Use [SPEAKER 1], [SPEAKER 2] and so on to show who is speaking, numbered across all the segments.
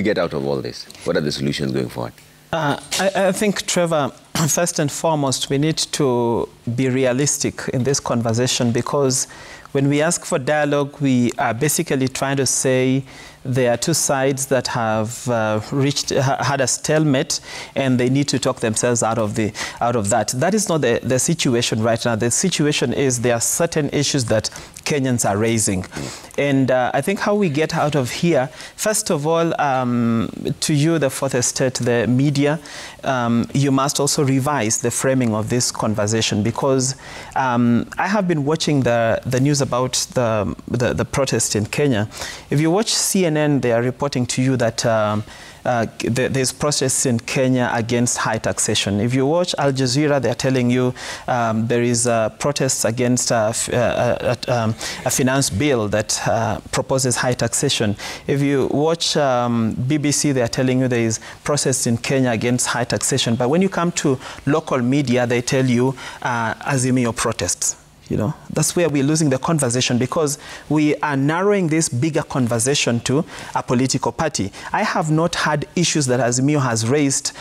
[SPEAKER 1] we get out of all this? What are the solutions going forward?
[SPEAKER 2] I think, Trevor, first and foremost, we need to be realistic in this conversation, because when we ask for dialogue, we are basically trying to say there are two sides that have had a stalemate, and they need to talk themselves out of that. That is not the situation right now. The situation is there are certain issues that Kenyans are raising. And I think how we get out of here, first of all, to you, the fourth estate, the media, you must also revise the framing of this conversation, because I have been watching the news about the protest in Kenya. If you watch CNN, they are reporting to you that there's protests in Kenya against high taxation. If you watch Al Jazeera, they're telling you there is protests against a finance bill that proposes high taxation. If you watch BBC, they're telling you there is protests in Kenya against high taxation. But when you come to local media, they tell you Azimio protests. You know, that's where we're losing the conversation, because we are narrowing this bigger conversation to a political party. I have not had issues that Azimio has raised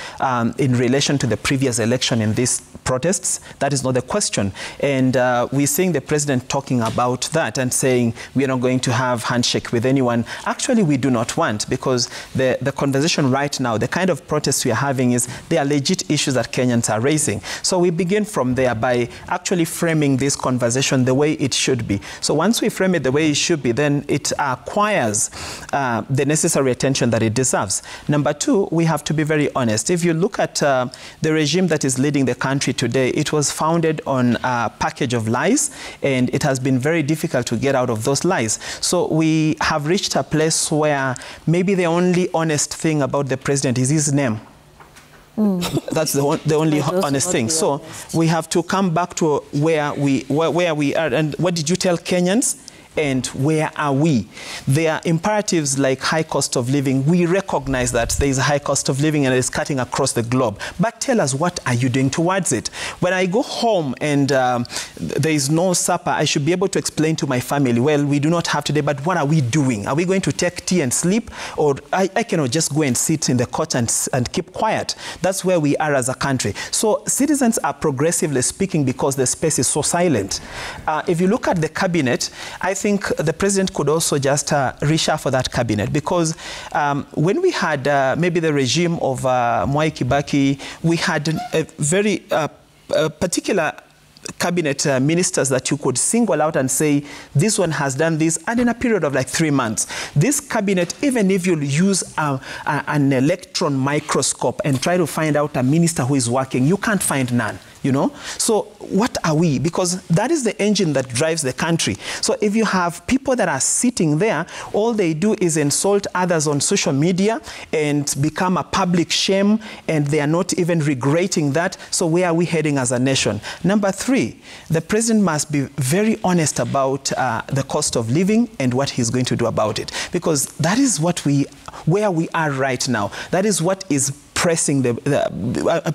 [SPEAKER 2] in relation to the previous election in these protests. That is not the question. And we're seeing the president talking about that and saying we are not going to have handshake with anyone. Actually, we do not want, because the conversation right now, the kind of protests we are having is they are legit issues that Kenyans are raising. So we begin from there by actually framing this conversation the way it should be. So once we frame it the way it should be, then it acquires the necessary attention that it deserves. Number two, we have to be very honest. If you look at the regime that is leading the country today, it was founded on a package of lies, and it has been very difficult to get out of those lies. So we have reached a place where maybe the only honest thing about the president is his name. That's the only honest thing. So we have to come back to where we are. And what did you tell Kenyans? And where are we? There are imperatives like high cost of living. We recognize that there is a high cost of living and it's cutting across the globe. But tell us, what are you doing towards it? When I go home and there is no supper, I should be able to explain to my family, well, we do not have today, but what are we doing? Are we going to take tea and sleep? Or I cannot just go and sit in the court and keep quiet. That's where we are as a country. So citizens are progressively speaking because the space is so silent. If you look at the cabinet, I think the president could also just reshuffle that cabinet, because when we had maybe the regime of Mwai Kibaki, we had a very particular cabinet ministers that you could single out and say, this one has done this, and in a period of like 3 months. This cabinet, even if you use an electron microscope and try to find out a minister who is working, you can't find none. You know, so what are we? Because that is the engine that drives the country. So if you have people that are sitting there, all they do is insult others on social media and become a public shame, and they are not even regretting that. So where are we heading as a nation? Number three, the president must be very honest about the cost of living and what he's going to do about it, because that is where we are right now. That is what is pressing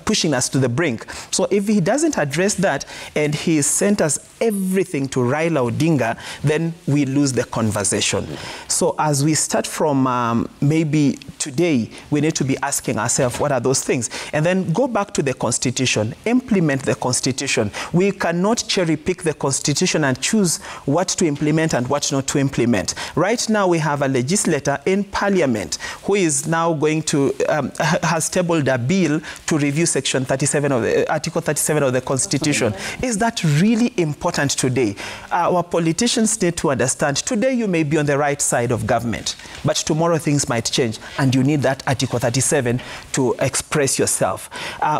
[SPEAKER 2] pushing us to the brink. So if he doesn't address that and he sent us everything to Raila Odinga, then we lose the conversation. So as we start from maybe today, we need to be asking ourselves, what are those things? And then go back to the Constitution, implement the Constitution. We cannot cherry pick the Constitution and choose what to implement and what not to implement. Right now, we have a legislator in Parliament who is now going to, has tabled a bill to review Section 37 of the Article 37 of the Constitution. Is that really important today? Our politicians need to understand, today you may be on the right side of government, but tomorrow things might change, and you need that Article 37 to express yourself.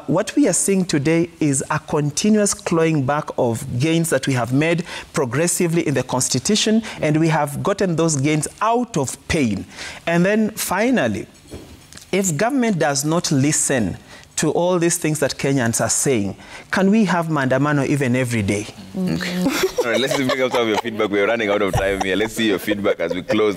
[SPEAKER 2] What we are seeing today is a continuous clawing back of gains that we have made progressively in the Constitution, and we have gotten those gains out of pain. And then finally, if government does not listen to all these things that Kenyans are saying, can we have maandamano even every day?
[SPEAKER 1] All right, let's just bring up some of your feedback. We're running out of time here. Let's see your feedback as we close.